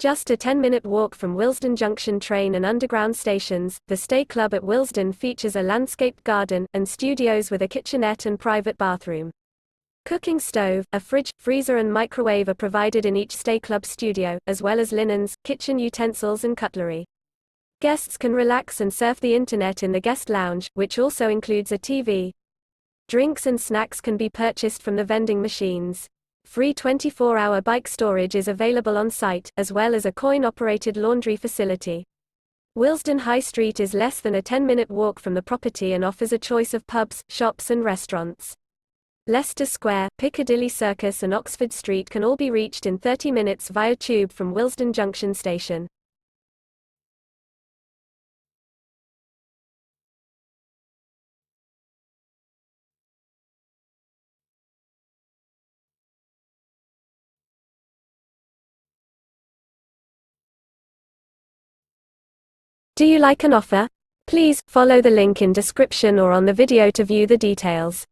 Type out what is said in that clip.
Just a 10-minute walk from Willesden Junction train and underground stations, the Stay Club at Willesden features a landscaped garden, and studios with a kitchenette and private bathroom. Cooking stove, a fridge, freezer and microwave are provided in each Stay Club studio, as well as linens, kitchen utensils and cutlery. Guests can relax and surf the internet in the guest lounge, which also includes a TV. Drinks and snacks can be purchased from the vending machines. Free 24-hour bike storage is available on site, as well as a coin-operated laundry facility. Willesden High Street is less than a 10-minute walk from the property and offers a choice of pubs, shops and restaurants. Leicester Square, Piccadilly Circus and Oxford Street can all be reached in 30 minutes via tube from Willesden Junction station. Do you like an offer? Please follow the link in description or on the video to view the details.